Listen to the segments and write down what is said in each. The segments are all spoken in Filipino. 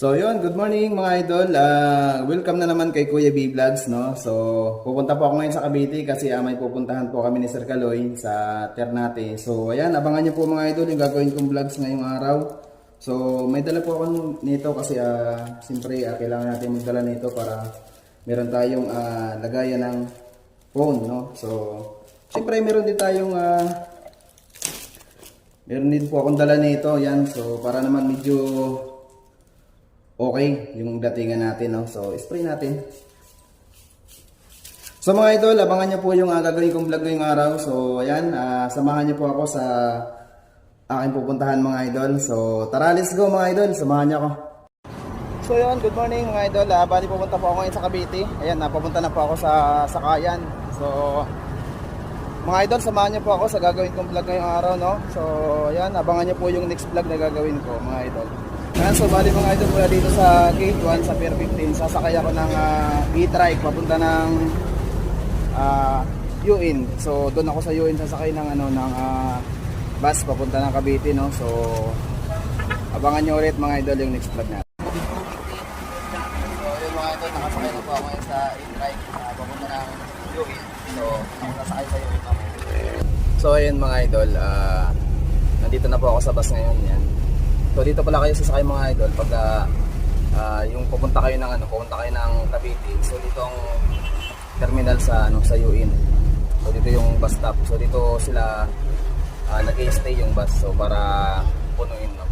So yun, good morning mga idol. Welcome na naman kay Kuya B Vlogs, no? So pupunta po ako ngayon sa Cavite kasi may pupuntahan po kami ni Sir Kaloy sa Ternate. So ayan, abangan niyo po mga idol yung gagawin kong vlogs ngayong araw. So may dala po ako nito kasi siyempre kailangan natin magdala nito para meron tayong lagayan ng phone, no? So siyempre meron din po akong dala nito, yan. So para naman medyo okay yung datingan natin, no? So spray natin. So mga idol, abangan nyo po yung gagawin kong vlog ngayong araw. So ayan, samahan nyo po ako sa aking pupuntahan mga idol. So tara, let's go mga idol, samahan nyo ako. So yun, good morning mga idol. Bali pupunta po ako ngayon sa Cavite. Ayan, napupunta na po ako sa Sakayan. So mga idol, samahan nyo po ako sa gagawin kong vlog ngayong araw, no? So ayan, abangan nyo po yung next vlog na gagawin ko mga idol. Ayan, so bali mga idol, mula dito sa Gate 1 sa Pier 15, sasakay ako ng e-trike papunta ng UIN. So doon ako sa UIN sasakay ng bus papunta ng Cavite, no? So abangan nyo ulit mga idol yung next vlog natin. So yun mga idol, nakasakay na po ako ngayon sa e-trike papunta ng UIN. So ako sasakay sa UIN ako. So ayun mga idol, nandito na po ako sa bus ngayon, yan. So dito pala kayo sasakay mga idol pag yung pupunta kayo ng Cavite. So dito ang terminal sa UIN. So dito yung bus stop. So dito sila nag-i-stay yung bus, so para punuin, no?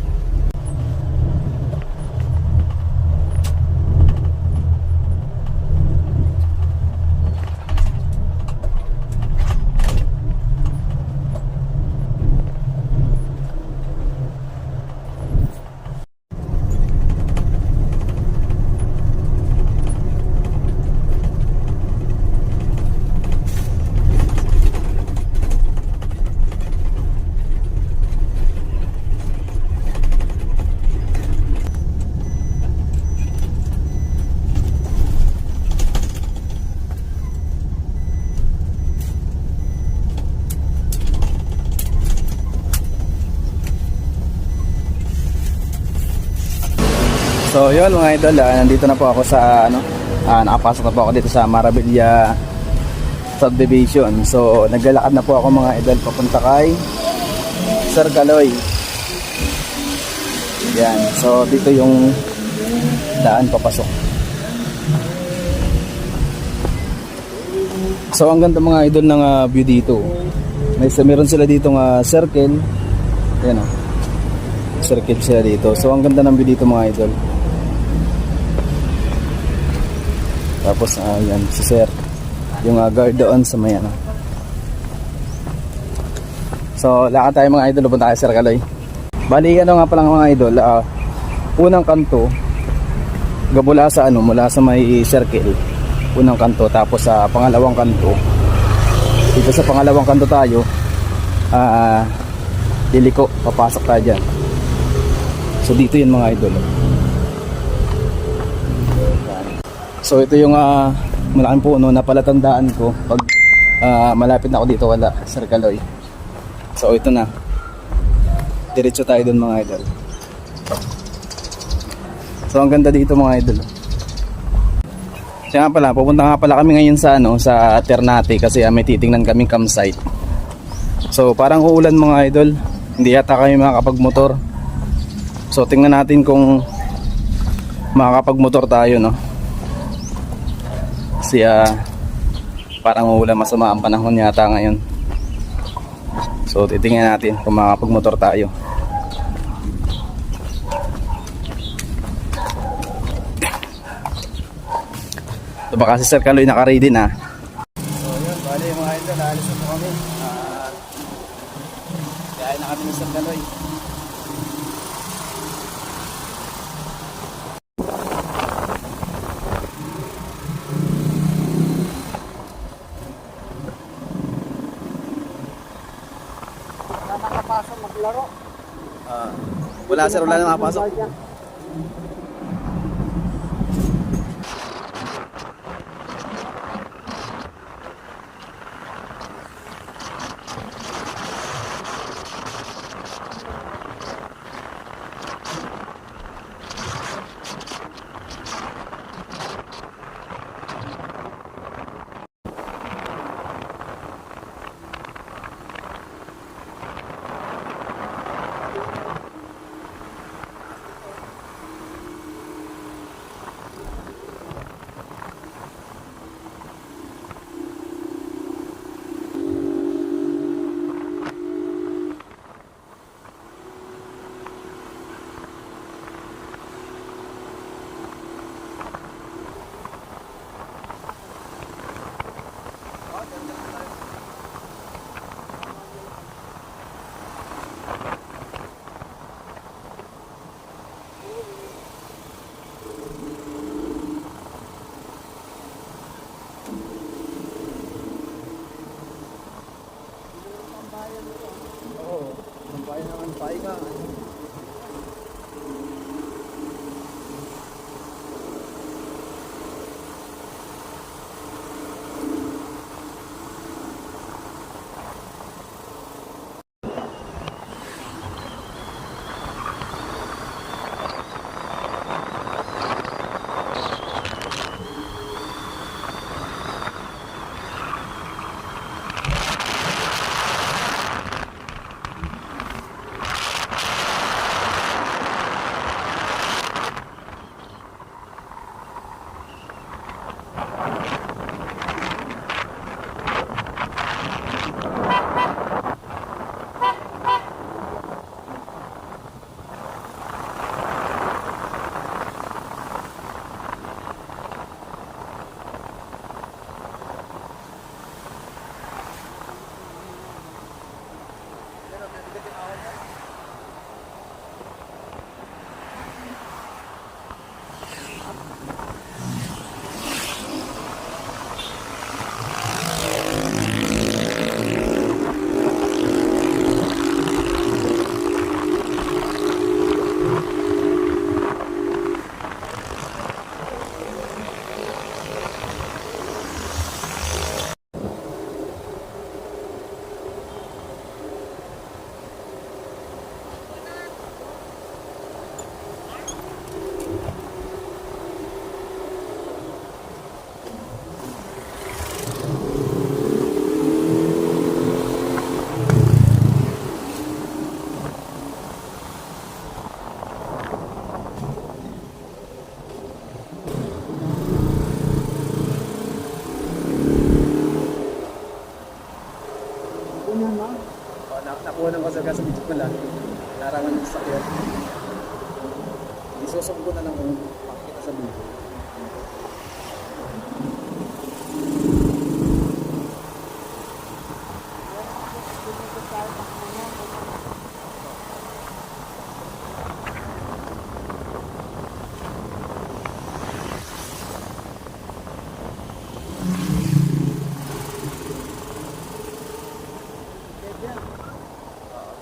So yun mga idol, nandito na po ako sa nakapasok na po ako dito sa Marabilla Subdivision. So naglalakad na po ako mga idol papunta kay Sir Kaloy. Yan, so dito yung daan papasok. So ang ganda mga idol ng view dito. Meron sila dito circle. Yan, circle sila dito. So ang ganda ng view dito mga idol. Tapos yan si Sir, yung guard doon sa may So lakad tayo mga idol, punta tayo Sir Kaloy. Bali nga pala mga idol, unang kanto mula sa may circle, unang kanto. Tapos sa pangalawang kanto, dito sa pangalawang kanto tayo liliko, papasok tayo dyan. So dito yun mga idol. So ito yung malaking puno na palatandaan ko pag malapit na ako dito wala Sir Kaloy. So ito na, diretso tayo dun mga idol. So ang ganda dito mga idol. Siya nga pala, pupunta nga pala kami ngayon sa Ternate kasi may titingnan kaming campsite. So parang uulan mga idol, hindi yata kami makakapag-motor. So tingnan natin kung makakapag-motor tayo, no? Kasi parang uulan, masama ang panahon yata ngayon. So titingnan natin kung makakapag-motor tayo. So baka si Sir Kaloy naka-ready na. So yun, bali mga idol, alis na po kami. Kaya na kami ni Sir Kaloy. Nakapasok maglaro. Wala sir, wala na makapasok. Papasok ko na lang kung makikita sa video.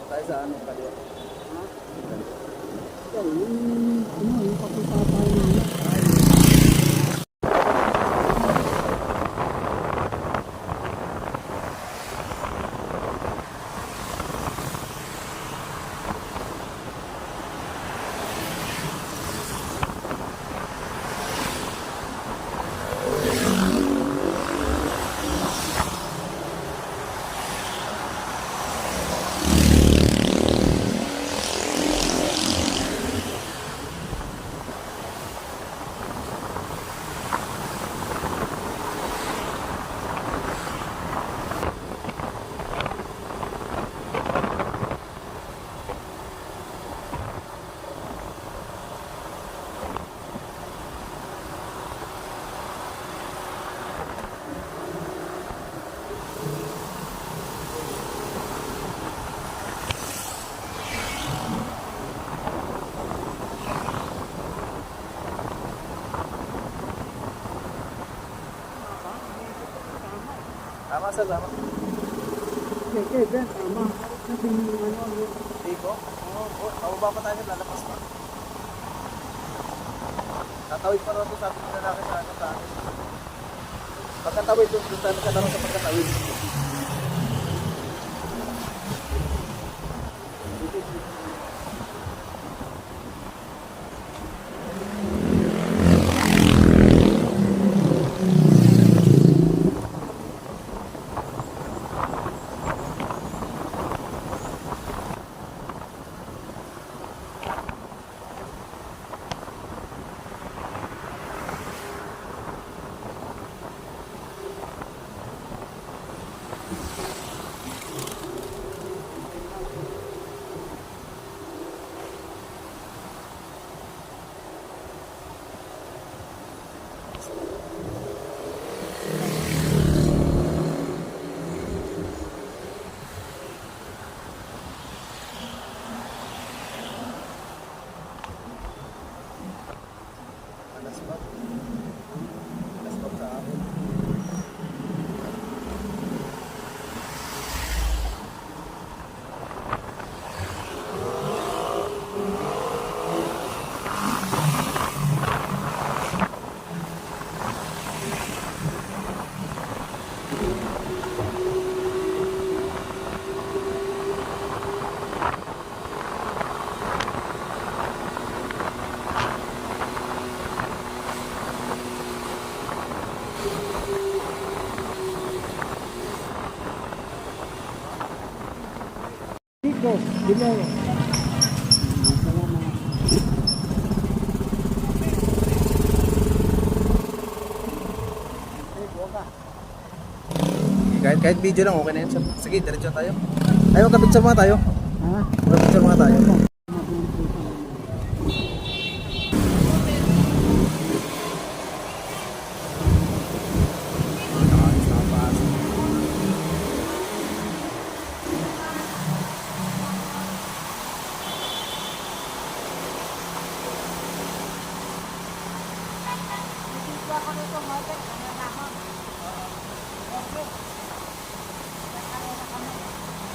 Tayo sa ano, kaliwa. Yung pagkakataon namin. Tama sir, tama. Okay, Ben, tama. Kasi yung ano, Tiko? Oo, pababa pa tayo, lalapas pa. Tatawid pa rin sa ating lalaki sa akin sa akin. Pagkatawid, doon tayo nagkatanong sa pagkatawid. Sa akin. Tiko, Bilero. Kahit video lang, okay na yun. Sige, diretso tayo. Ayaw, kapicture mga tayo. Ha? Kapicture mga tayo.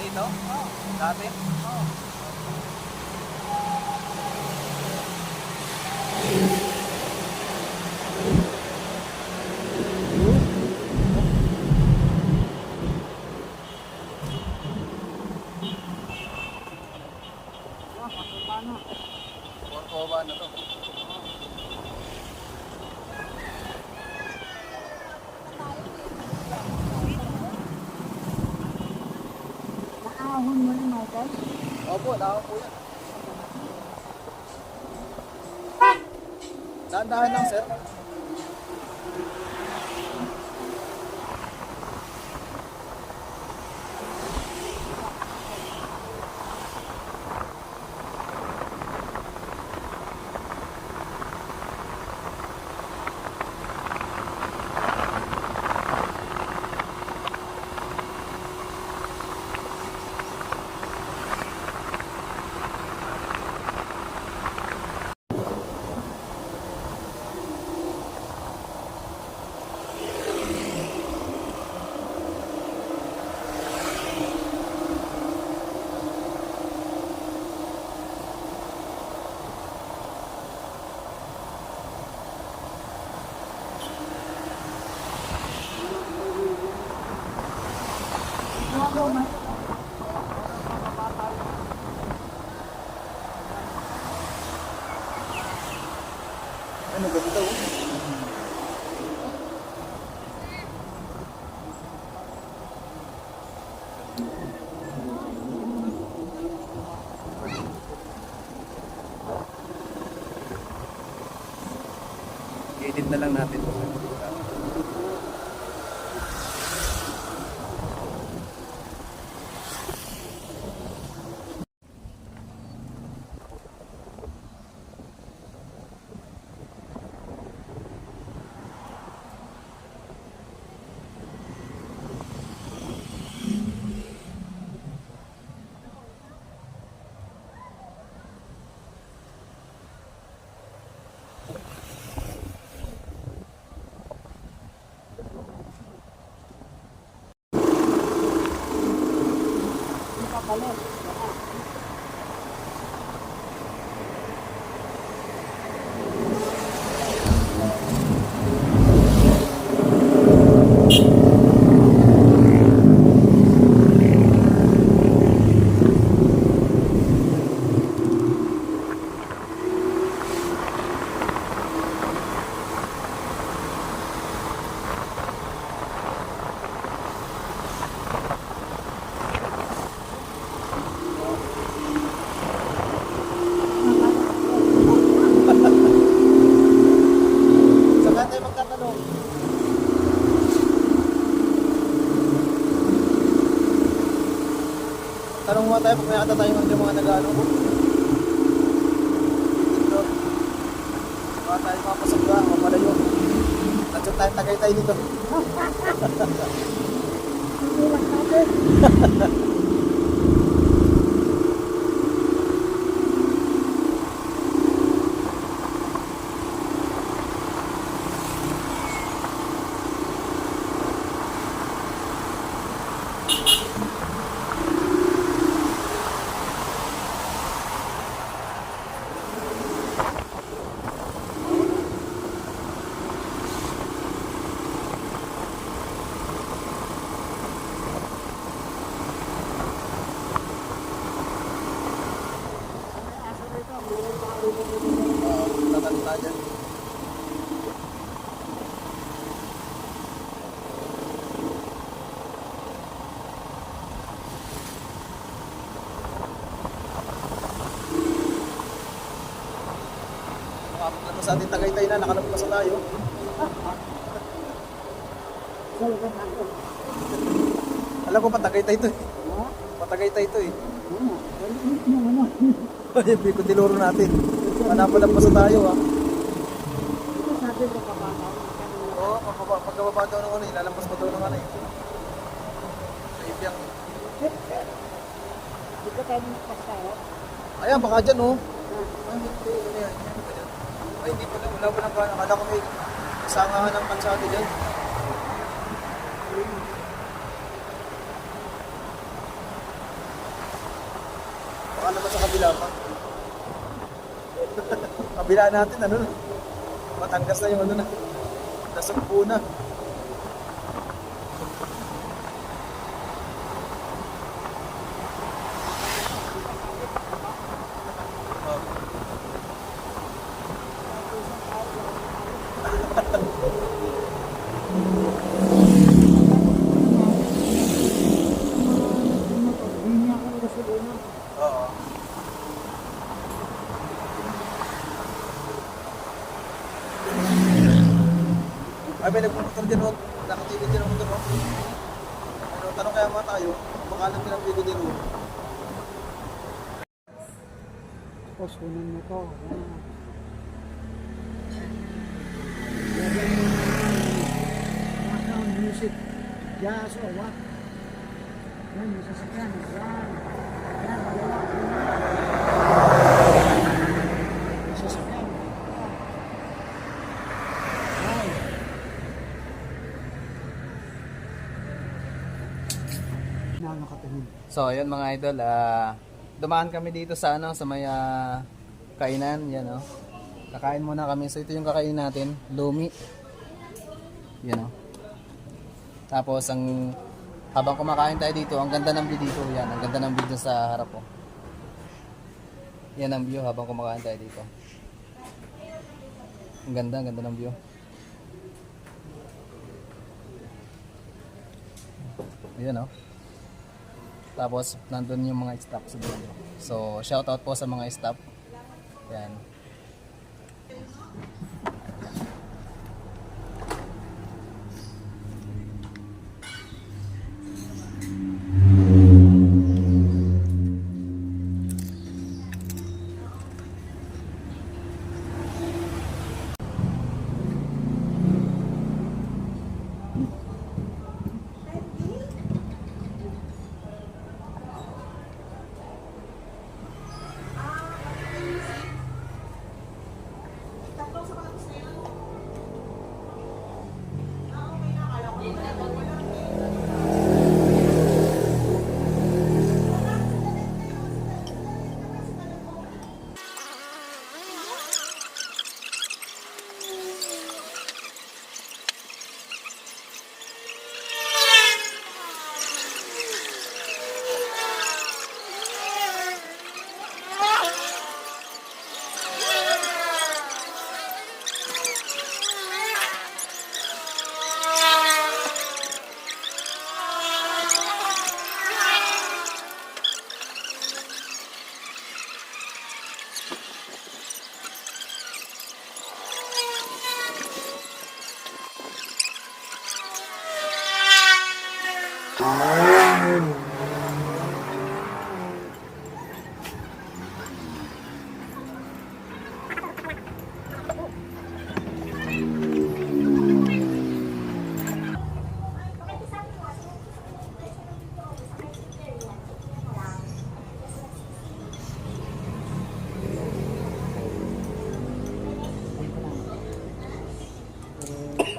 Dito? Oo. Dati? Oo. Corcova na to. Naahon mo rin, Michael? Opo, nakakon po yan. Dahan-dahan lang, sir. maganda oh. I-edit na lang natin. Saan tayo magtatanong? Tanong mo tayo pag may ata tayo ng mga nag-ano ko. Dito. Baka tayo mapasok ba? O pala yun. Nandiyan tayo Tagaytay dito. Tulak natin. Tatanong tayo dyan. Ano sa ating Tagaytay na, nakalabas na tayo. Salamat natin. Alam ko pa Tagaytay ito eh. Ha? Patagaytay ito eh. Oo. Balik mo ano. Yung Bicol natin. Manapalabas na tayo ah. Ito sabi ko kababa. Oo, pagkababa daw ng ano, ilalampas pa daw ng ano eh. Sa Ibiang. Di ba tayo magpastayo? Ayan, baka dyan oh. Ay, hindi. Ano yan? Ay, hindi pala. Wala pa lang kaya. Akala ko may isangahan ng kalsada dyan. Baka naman sa kabila pa. Kabila natin, ano na. Batangas na yung ano na. Nasugpo na. Hindi niya ako Barcelona. Oo. Ay, may nagpumotor din oh. Nakatigil din ang motor oh. Ano, tanong kaya mga tayo, makalat din ang bigo din oh. Tapos kunin mo to. Background music. Jazz or what? Yan, yung sasakyan. Yan. Yan, dalawa. Yung sasakyan. Yan. Nakakatingin. So, ayun mga idol, dumaan kami dito sa ano, sa may kainan, yan oh. Kakain muna kami. So, ito yung kakain natin, lumi. Yan oh. Tapos, habang kumakain tayo dito, ang ganda ng view dito, yan. Ang ganda ng view dun sa harap oh. Yan ang view habang kumakain tayo dito. Ang ganda ng view. Ayan, oh. Tapos, nandun yung mga staff sa dulo. So, shout out po sa mga staff. Ayan.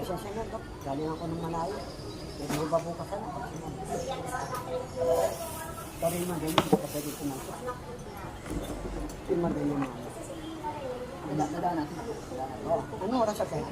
Pasensya na, Dok. Galing ako ng malayo. Hindi ba bukasan ako? Pero yung madali, hindi ka pwede kumakas. Yung madali naman. Nadaan natin. Ano oras sa tayo?